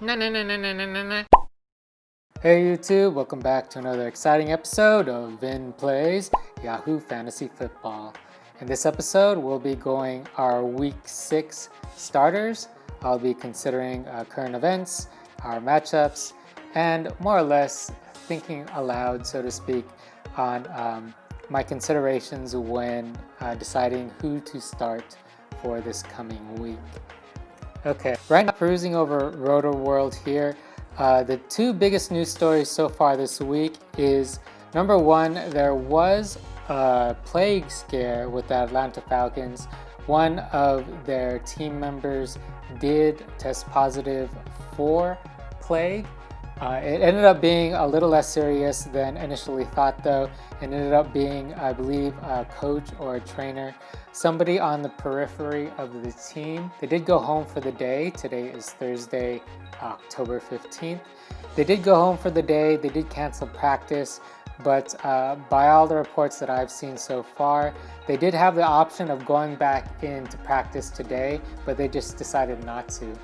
Na na na na na na na na. Hey YouTube, welcome back to another exciting episode of Vin Plays Yahoo Fantasy Football. In this episode, we'll be going our Week 6 starters. I'll be considering current events, our matchups, and more or less thinking aloud, so to speak, on my considerations when deciding who to start for this coming week. Okay, right now perusing over Roto World here. The two biggest news stories so far this week is number one, there was a plague scare with the Atlanta Falcons. One of their team members did test positive for plague. It ended up being a little less serious than initially thought, though. It ended up being, I believe, a coach or a trainer, somebody on the periphery of the team. They did go home for the day. Today is Thursday, October 15th. They did go home for the day. They did cancel practice, but by all the reports that I've seen so far, they did have the option of going back into practice today, but they just decided not to.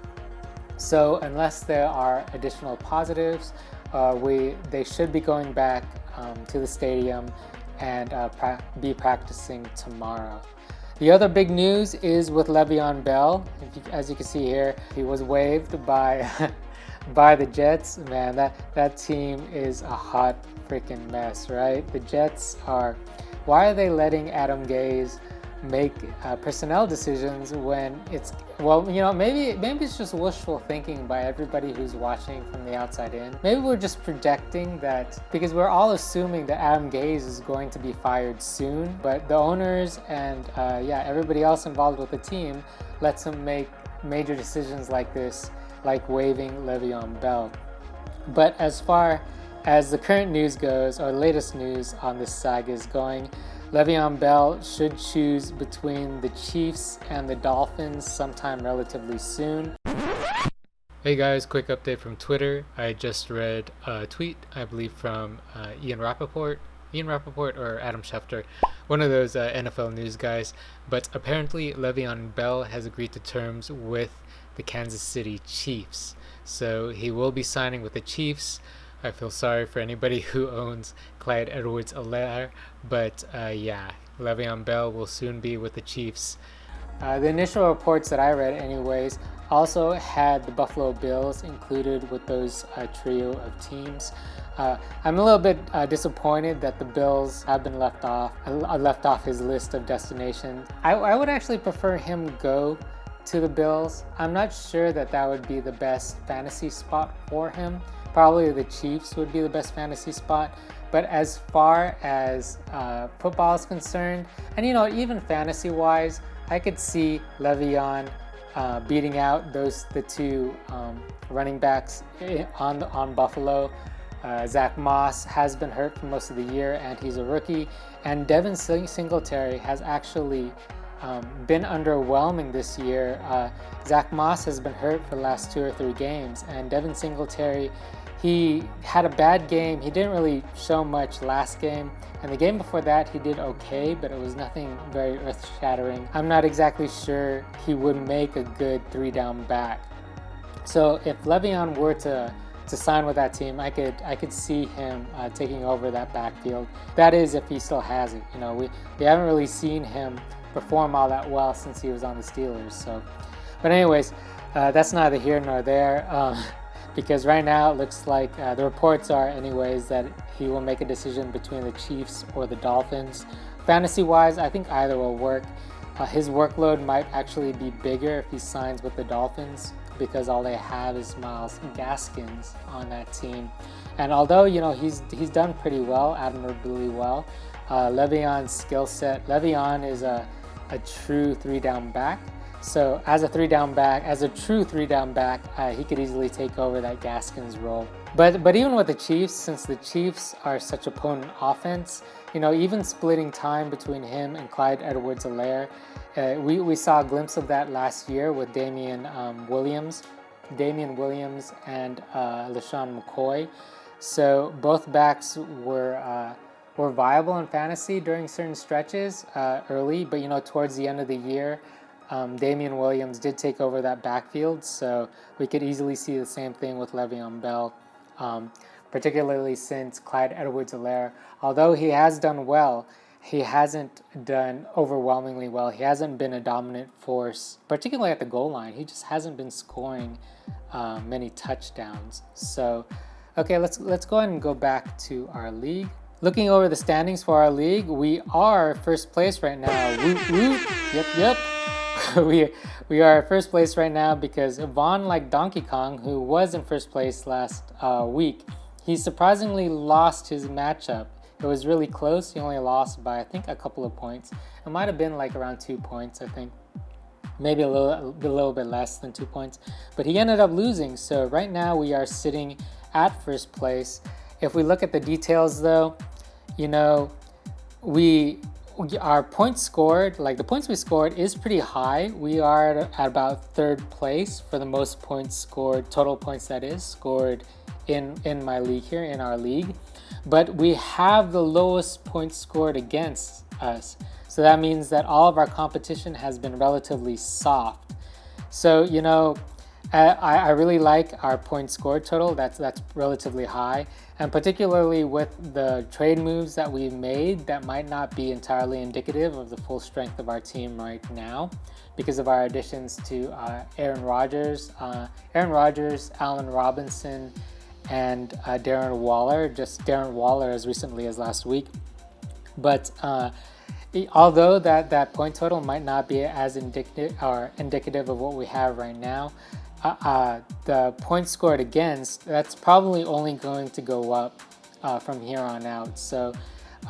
So unless there are additional positives, they should be going back to the stadium and be practicing tomorrow. The other big news is with Le'Veon Bell. As you can see here, he was waived by by the Jets. Man, that team is a hot freaking mess, right? The Jets are. Why are they letting Adam Gase make personnel decisions when it's, well, you know, maybe it's just wishful thinking by everybody who's watching from the outside in. Maybe we're just projecting that because we're all assuming that Adam Gase is going to be fired soon, but the owners and everybody else involved with the team lets him make major decisions like this, like waiving Le'Veon Bell. But as far as the current news goes, or latest news on this saga is going, Le'Veon Bell should choose between the Chiefs and the Dolphins sometime relatively soon. Hey guys, quick update from Twitter. I just read a tweet, I believe from Ian Rappaport or Adam Schefter, one of those NFL news guys. But apparently Le'Veon Bell has agreed to terms with the Kansas City Chiefs. So he will be signing with the Chiefs. I feel sorry for anybody who owns Clyde Edwards-Helaire, but Le'Veon Bell will soon be with the Chiefs. The initial reports that I read anyways also had the Buffalo Bills included with those trio of teams. I'm a little bit disappointed that the Bills have been left off his list of destinations. I would actually prefer him go to the Bills. I'm not sure that would be the best fantasy spot for him. Probably the Chiefs would be the best fantasy spot. But as far as football is concerned, and even fantasy-wise, I could see Le'Veon beating out the two running backs on Buffalo. Zach Moss has been hurt for most of the year, and he's a rookie. And Devin Singletary has actually been underwhelming this year. Zach Moss has been hurt for the last 2 or 3 games, and Devin Singletary, he had a bad game. He didn't really show much last game, and the game before that he did okay, but it was nothing very earth-shattering. I'm not exactly sure he would make a good 3-down back. So if Le'Veon were to sign with that team, I could see him taking over that backfield. That is, if he still has it. We haven't really seen him perform all that well since he was on the Steelers. So, but anyways, that's neither here nor there. Because right now it looks like the reports are anyways that he will make a decision between the Chiefs or the Dolphins. Fantasy-wise, I think either will work. His workload might actually be bigger if he signs with the Dolphins because all they have is Myles Gaskins on that team. And although, he's done pretty well, admirably well, Le'Veon's skill set, Le'Veon is a true 3-down back. So as a true 3-down back, he could easily take over that Gaskins role. But even with the Chiefs, since the Chiefs are such a potent offense, even splitting time between him and Clyde Edwards-Helaire, we saw a glimpse of that last year with Damian Williams and LaShawn McCoy. So both backs were viable in fantasy during certain stretches early, but towards the end of the year, Damian Williams did take over that backfield, so we could easily see the same thing with Le'Veon Bell, particularly since Clyde Edwards-Helaire, although he has done well, he hasn't done overwhelmingly well. He hasn't been a dominant force, particularly at the goal line. He just hasn't been scoring many touchdowns. So, okay, let's go ahead and go back to our league. Looking over the standings for our league, we are first place right now. Woot woot. Yep. we are first place right now because Vaughn, like Donkey Kong, who was in first place last week, he surprisingly lost his matchup. It was really close. He only lost by, I think, a couple of points. It might have been like around 2 points, I think. Maybe a little bit less than 2 points. But he ended up losing. So right now we are sitting at first place. If we look at the details, though, our points scored, like the points we scored is pretty high. We are at about third place for the most points scored, total points that is, scored in my league here, in our league. But we have the lowest points scored against us. So that means that all of our competition has been relatively soft. So, I really like our points scored total. That's relatively high. And particularly with the trade moves that we've made, that might not be entirely indicative of the full strength of our team right now because of our additions to Aaron Rodgers, Allen Robinson, and Darren Waller, just Darren Waller as recently as last week. But although that point total might not be as indicative of what we have right now, the points scored against, that's probably only going to go up from here on out. So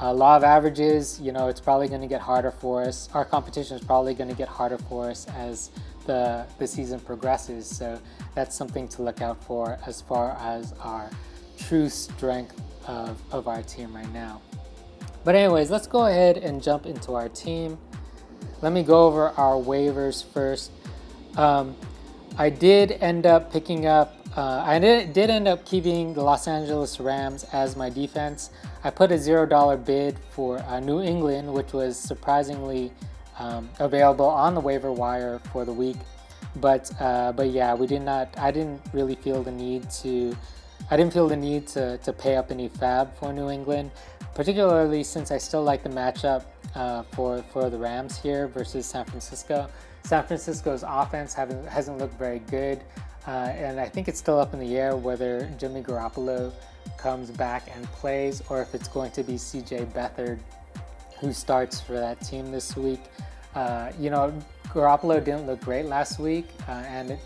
law of averages, it's probably going to get harder for us. Our competition is probably going to get harder for us as the season progresses. So that's something to look out for as far as our true strength of our team right now. But anyways, let's go ahead and jump into our team. Let me go over our waivers first. I did end up picking up, I did end up keeping the Los Angeles Rams as my defense. I put a $0 bid for New England, which was surprisingly available on the waiver wire for the week. But yeah, I didn't really feel the need to pay up any fab for New England, particularly since I still like the matchup for the Rams here versus San Francisco. San Francisco's offense hasn't looked very good, and I think it's still up in the air whether Jimmy Garoppolo comes back and plays or if it's going to be CJ Beathard who starts for that team this week. Garoppolo didn't look great last week, and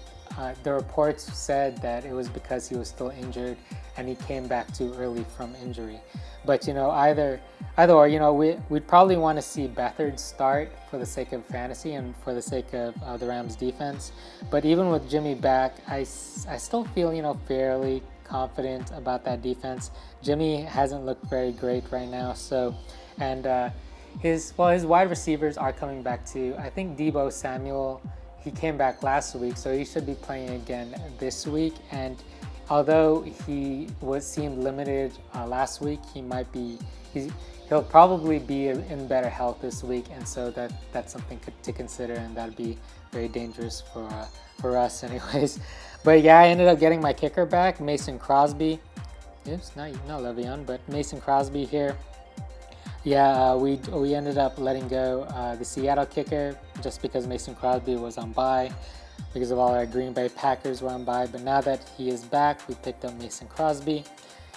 the reports said that it was because he was still injured and he came back too early from injury. But either or, we'd probably want to see Beathard start for the sake of fantasy and for the sake of the Rams defense. But even with Jimmy back, I still feel fairly confident about that defense. Jimmy hasn't looked very great right now, so his wide receivers are coming back too. I think Deebo Samuel, he came back last week, so he should be playing again this week. And although he seemed limited last week, he'll probably be in better health this week, and so that's something to consider, and that'd be very dangerous for us, anyways. But yeah, I ended up getting my kicker back, Mason Crosby. Oops, not Le'Veon, but Mason Crosby here. Yeah, we ended up letting go the Seattle kicker just because Mason Crosby was on bye, because of all our Green Bay Packers were on bye. But now that he is back, we picked up Mason Crosby.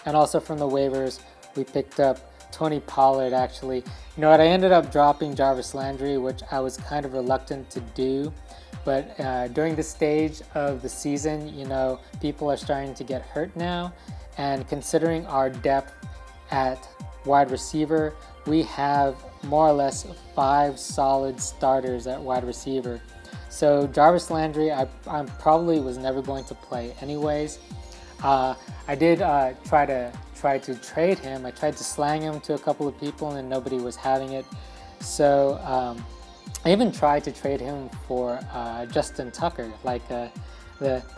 And also from the waivers, we picked up Tony Pollard, actually. You know what, I ended up dropping Jarvis Landry, which I was kind of reluctant to do. But during this stage of the season, people are starting to get hurt now. And considering our depth at wide receiver, we have more or less 5 solid starters at wide receiver. So Jarvis Landry, I probably was never going to play anyways. I did try to trade him. I tried to slang him to a couple of people and nobody was having it. So I even tried to trade him for Justin Tucker, like the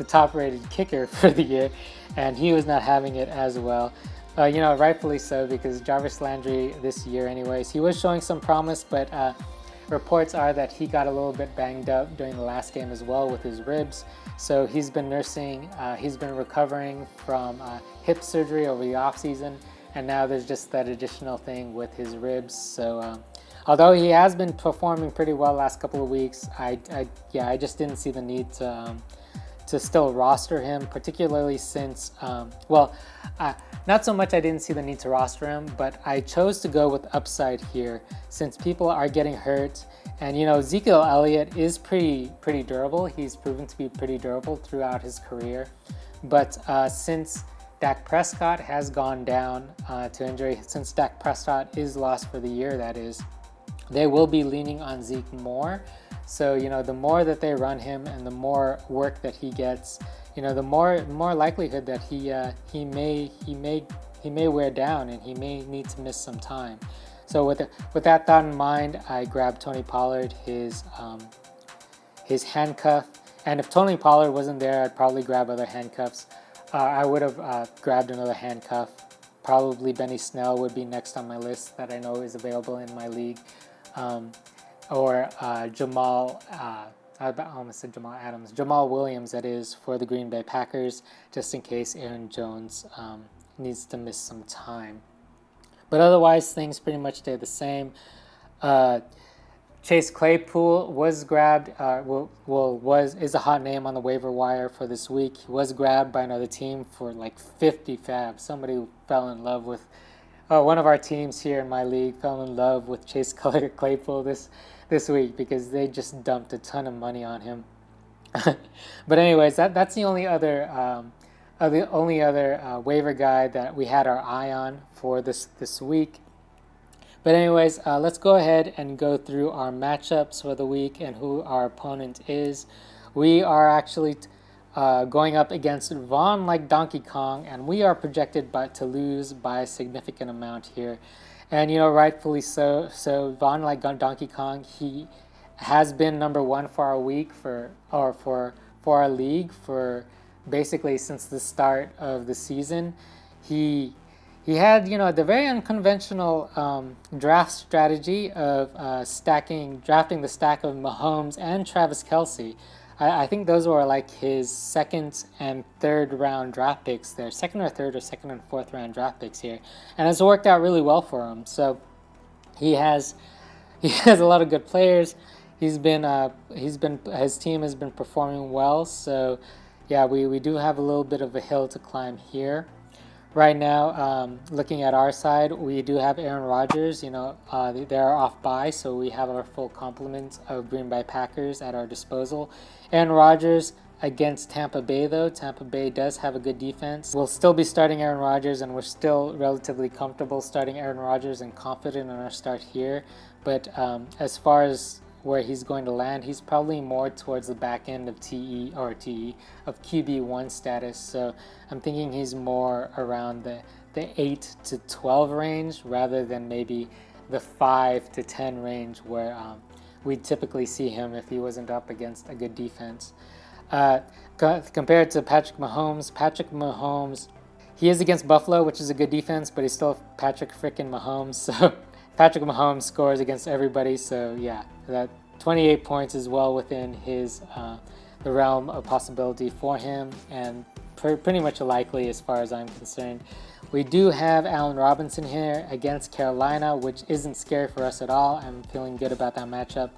top-rated kicker for the year, and he was not having it as well. Rightfully so, because Jarvis Landry this year anyways, he was showing some promise, but reports are that he got a little bit banged up during the last game as well with his ribs. So he's been nursing, he's been recovering from hip surgery over the offseason, and now there's just that additional thing with his ribs. So although he has been performing pretty well last couple of weeks, I just didn't see the need to still roster him, particularly since, not so much I didn't see the need to roster him, but I chose to go with upside here since people are getting hurt. And, Ezekiel Elliott is pretty durable. He's proven to be pretty durable throughout his career. But since Dak Prescott has gone down to injury, since Dak Prescott is lost for the year, that is, they will be leaning on Zeke more. So, the more that they run him and the more work that he gets, the more likelihood that he may wear down and he may need to miss some time. So with that thought in mind, I grabbed Tony Pollard, his handcuff, and if Tony Pollard wasn't there, I'd probably grab other handcuffs. I would have grabbed another handcuff. Probably Benny Snell would be next on my list that I know is available in my league. Or Jamal, I almost said Jamal Adams, Jamal Williams, that is, for the Green Bay Packers, just in case Aaron Jones needs to miss some time. But otherwise, things pretty much stay the same. Chase Claypool was grabbed, is a hot name on the waiver wire for this week. He was grabbed by another team for like 50 fab. Somebody fell in love with, one of our teams here in my league fell in love with Chase Claypool this week because they just dumped a ton of money on him. But anyways, that's the only other waiver guy that we had our eye on for this week. But anyways, let's go ahead and go through our matchups for the week and who our opponent is. We are actually going up against Vaughn like Donkey Kong, and we are projected to lose by a significant amount here. And, rightfully so. So Vaughn like Donkey Kong, he has been number one for our week for our league for basically since the start of the season. He had, the very unconventional draft strategy of drafting the stack of Mahomes and Travis Kelce. I think those were like his second and third round draft picks there, second and fourth round draft picks here, and it's worked out really well for him. So he has a lot of good players. His team has been performing well. So yeah, we do have a little bit of a hill to climb here. Right now, looking at our side, we do have Aaron Rodgers. They're off bye, so we have our full complement of Green Bay Packers at our disposal. Aaron Rodgers against Tampa Bay, though. Tampa Bay does have a good defense. We'll still be starting Aaron Rodgers, and we're still relatively comfortable starting Aaron Rodgers and confident in our start here. But as far as where he's going to land, he's probably more towards the back end of of QB1 status. So I'm thinking he's more around the 8 to 12 range rather than maybe the 5 to 10 range where we typically see him if he wasn't up against a good defense. Compared to Patrick Mahomes, he is against Buffalo, which is a good defense, but he's still Patrick frickin' Mahomes. So Patrick Mahomes scores against everybody, so yeah, that 28 points is well within the realm of possibility for him, and pretty much likely as far as I'm concerned. We do have Allen Robinson here against Carolina, which isn't scary for us at all. I'm feeling good about that matchup.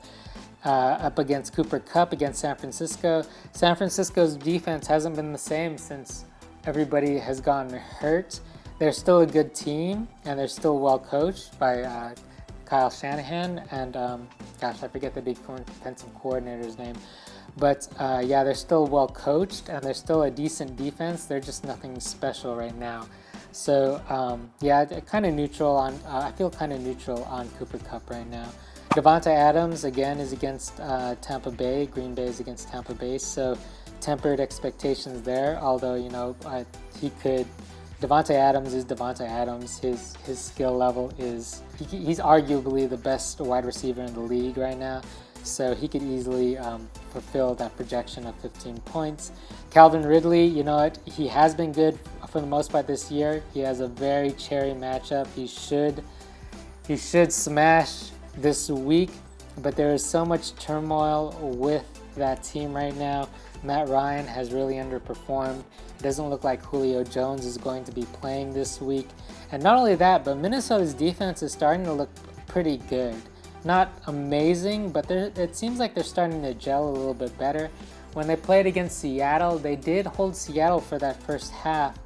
Up against Cooper Kupp against San Francisco. San Francisco's defense hasn't been the same since everybody has gotten hurt. They're still a good team, and they're still well coached by Kyle Shanahan and, I forget the defensive coordinator's name. But yeah, they're still well coached, and they're still a decent defense. They're just nothing special right now. So yeah, kind of neutral on. I feel kind of neutral on Cooper Kupp right now. Davante Adams again is against Tampa Bay. Green Bay is against Tampa Bay, so tempered expectations there. Although Davante Adams is Davante Adams. His skill level is he's arguably the best wide receiver in the league right now. So he could easily fulfill that projection of 15 points. Calvin Ridley, he has been good for the most part this year. He has a very cherry matchup. He should smash this week. but there is so much turmoil with that team right now. Matt Ryan has really underperformed. It doesn't look like Julio Jones is going to be playing this week. And not only that, but Minnesota's defense is starting to look pretty good. Not amazing, but it seems like they're starting to gel a little bit better. When they played against Seattle, they did hold Seattle for that first half.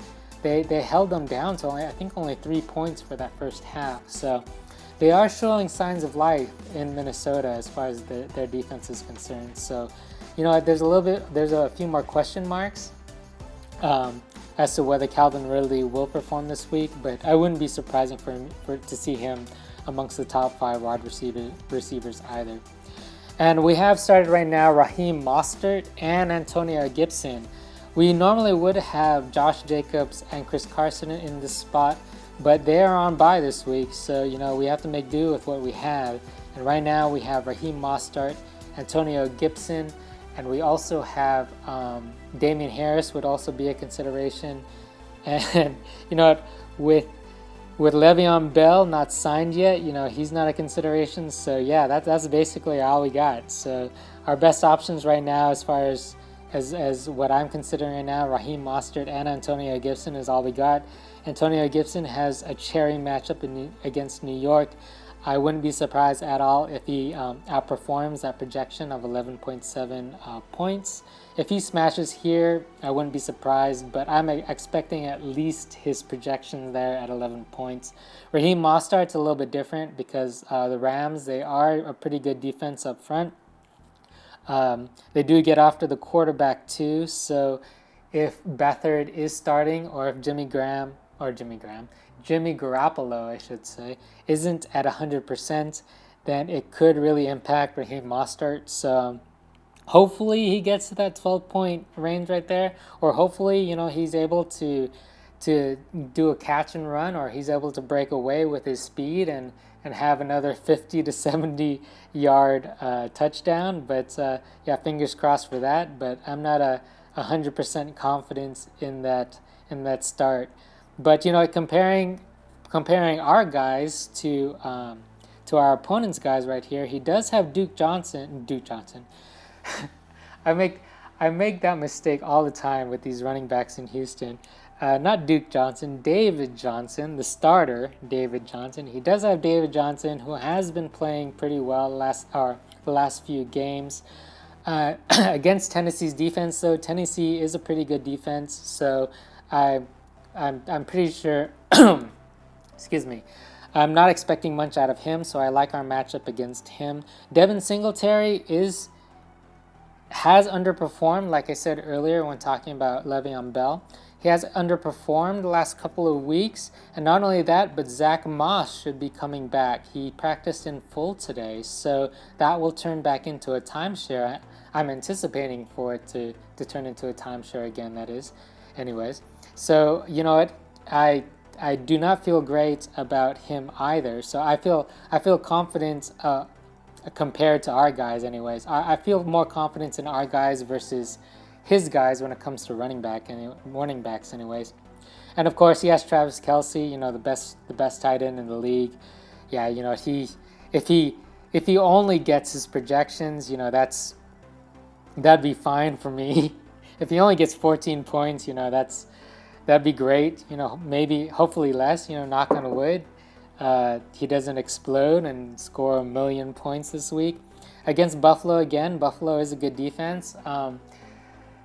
They held them down to only 3 points for that first half. So they are showing signs of life in Minnesota as far as their defense is concerned. So, there's a few more question marks as to whether Calvin Ridley will perform this week, but I wouldn't be surprising to see him amongst the top 5 wide receivers either. And we have started right now Raheem Mostert and Antonio Gibson. We normally would have Josh Jacobs and Chris Carson in this spot, but they are on bye this week, so we have to make do with what we have. And right now we have Raheem Mostert, Antonio Gibson, and we also have Damian Harris would also be a consideration. And with Le'Veon Bell not signed yet, he's not a consideration. So yeah, that's basically all we got. So our best options right now, as far as what I'm considering right now, Raheem Mostert and Antonio Gibson is all we got. Antonio Gibson has a cherry matchup against New York. I wouldn't be surprised at all if he outperforms that projection of 11.7 points. If he smashes here, I wouldn't be surprised, but I'm expecting at least his projection there at 11 points. Raheem Mostert's a little bit different because the Rams, they are a pretty good defense up front. They do get after the quarterback too, so if Beathard is starting, or if Jimmy Garoppolo, I should say, isn't at 100%, then it could really impact Raheem Mostert. So hopefully he gets to that 12-point range right there, or hopefully he's able to do a catch and run, or he's able to break away with his speed and have another 50 to 70 yard touchdown. But yeah, fingers crossed for that. But I'm not 100% confidence in that start. But comparing our guys to our opponent's guys right here, he does have Duke Johnson. I make that mistake all the time with these running backs in Houston. Not Duke Johnson, David Johnson, the starter, David Johnson. He does have David Johnson, who has been playing pretty well the last few games. Against Tennessee's defense, though, Tennessee is a pretty good defense, so I'm pretty sure, excuse me, I'm not expecting much out of him, so I like our matchup against him. Devin Singletary has underperformed, like I said earlier when talking about Le'Veon Bell. He has underperformed the last couple of weeks, and not only that, but Zach Moss should be coming back. He practiced in full today, so that will turn back into a timeshare. I'm anticipating for it to turn into a timeshare again, that is. Anyways, so you know what? I do not feel great about him either. So I feel confident compared to our guys anyways. I feel more confidence in our guys versus his guys when it comes to running backs anyways. And of course he has Travis Kelce, the best tight end in the league. Yeah, if he only gets his projections, that'd be fine for me. If he only gets 14 points, that'd be great. Maybe hopefully less, knock on wood. He doesn't explode and score 1 million points this week. Against Buffalo again, Buffalo is a good defense.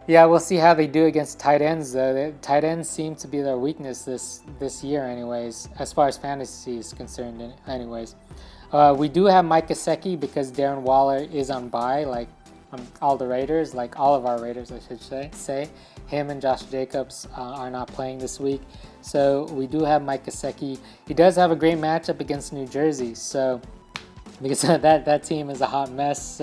Yeah, we'll see how they do against tight ends, though. The tight ends seem to be their weakness this year anyways, as far as fantasy is concerned anyways. We do have Mike Gesicki because Darren Waller is on bye, like all the Raiders, like all of our Raiders, I should say. Him and Josh Jacobs are not playing this week. So we do have Mike Gesicki. He does have a great matchup against New Jersey, so because that team is a hot mess.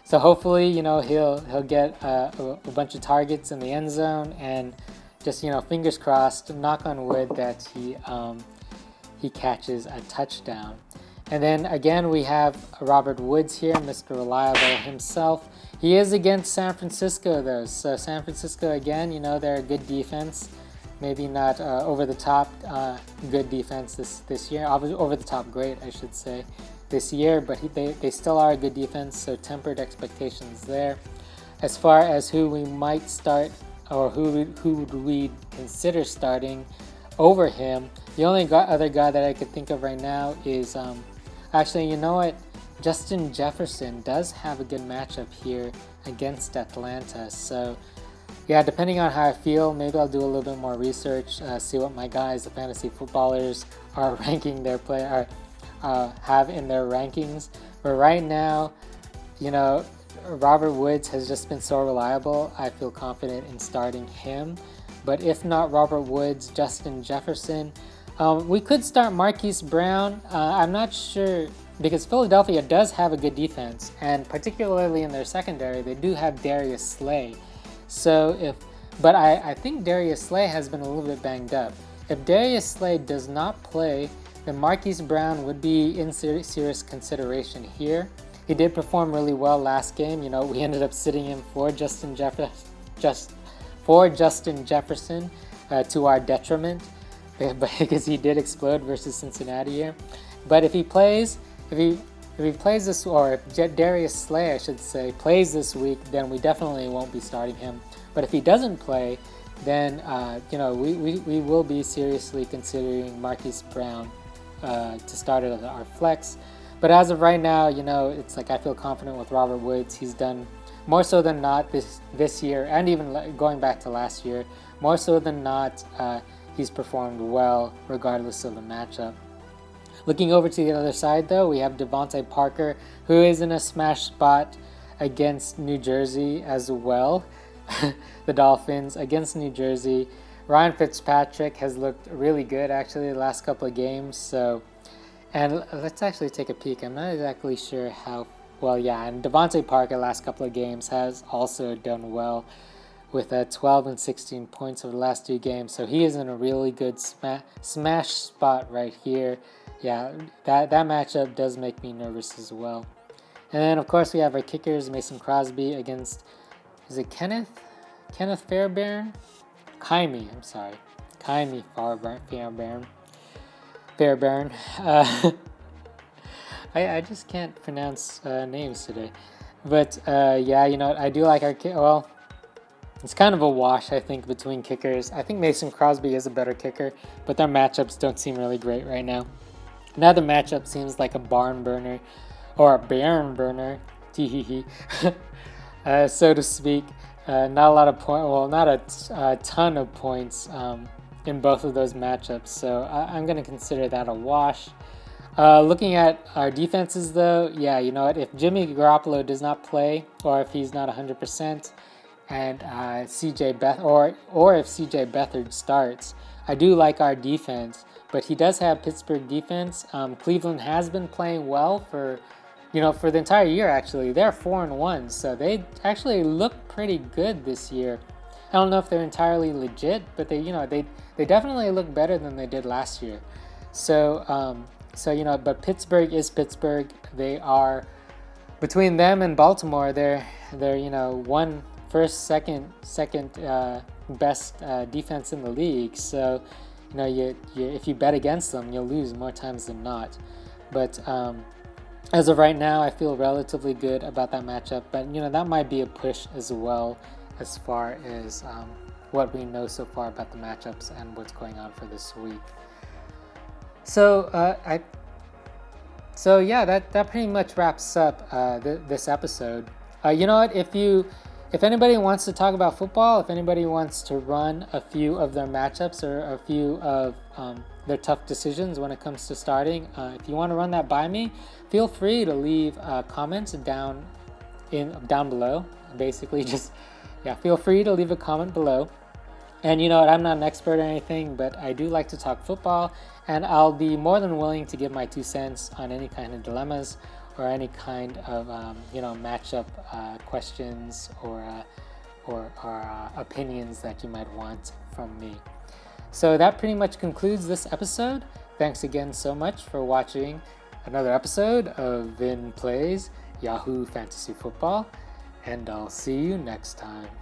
So hopefully, he'll get a bunch of targets in the end zone, and just fingers crossed, knock on wood, that he catches a touchdown. And then again, we have Robert Woods here, Mr. Reliable himself. He is against San Francisco though, so San Francisco again, they're a good defense. Maybe not over the top good defense this year. Over the top great, I should say. this year, but they still are a good defense, so tempered expectations there. As far as who we might start or who would we consider starting over him, the only other guy that I could think of right now is actually, you know what? Justin Jefferson does have a good matchup here against Atlanta. So yeah, depending on how I feel, maybe I'll do a little bit more research, see what my guys, the fantasy footballers, are ranking their player, have in their rankings. But right now, you know, Robert Woods has just been so reliable. I feel confident in starting him. But if not Robert Woods, Justin Jefferson. We could start Marquise Brown. I'm not sure, because Philadelphia does have a good defense, and particularly in their secondary, they do have Darius Slay. But I think Darius Slay has been a little bit banged up. If Darius Slay does not play, then Marquise Brown would be in serious consideration here. He did perform really well last game. You know, we ended up sitting him for Justin Jefferson, to our detriment, because he did explode versus Cincinnati here. But if he plays this, or if Darius Slay, I should say, plays this week, then we definitely won't be starting him. But if he doesn't play, then you know, we will be seriously considering Marquise Brown to start at our flex. But as of right now, you know, it's like I feel confident with Robert Woods. He's done more so than not this year, and even going back to last year, more so than not, he's performed well regardless of the matchup. Looking over to the other side, though, we have Devontae Parker, who is in a smash spot against New Jersey as well. The Dolphins against New Jersey. Ryan Fitzpatrick has looked really good, actually, the last couple of games. So, and let's actually take a peek. I'm not exactly sure how well. Yeah, and Devontae Parker last couple of games has also done well with 12 and 16 points over the last 2 games. So he is in a really good smash spot right here. Yeah, that matchup does make me nervous as well. And then, of course, we have our kickers, Mason Crosby against, is it Kenneth Fairbairn? Kaimi Fairbairn. I just can't pronounce names today. But, yeah, you know what? I do like our well, it's kind of a wash, I think, between kickers. I think Mason Crosby is a better kicker, but their matchups don't seem really great right now. Another matchup seems like a barn burner, or a barn burner, so to speak. Not a lot of points, well, not a ton of points in both of those matchups, so I'm going to consider that a wash. Looking at our defenses, though, yeah, you know what? If Jimmy Garoppolo does not play, or if he's not 100%, and if CJ Beathard starts, I do like our defense. But he does have Pittsburgh defense. Cleveland has been playing well for the entire year. Actually, they're 4-1, so they actually look pretty good this year. I don't know if they're entirely legit, but they definitely look better than they did last year. So but Pittsburgh is Pittsburgh. They are, between them and Baltimore, they're second best defense in the league. So, you know, if you bet against them, you'll lose more times than not. But as of right now, I feel relatively good about that matchup. But, you know, that might be a push as well, as far as what we know so far about the matchups and what's going on for this week. So yeah, that pretty much wraps up this episode. You know what? If anybody wants to talk about football, if anybody wants to run a few of their matchups or a few of their tough decisions when it comes to starting, if you want to run that by me, feel free to leave comments down below. Basically, feel free to leave a comment below. And you know what, I'm not an expert or anything, but I do like to talk football, and I'll be more than willing to give my 2 cents on any kind of dilemmas or any kind of matchup questions or opinions that you might want from me. So that pretty much concludes this episode. Thanks again so much for watching another episode of Vin Plays Yahoo Fantasy Football, and I'll see you next time.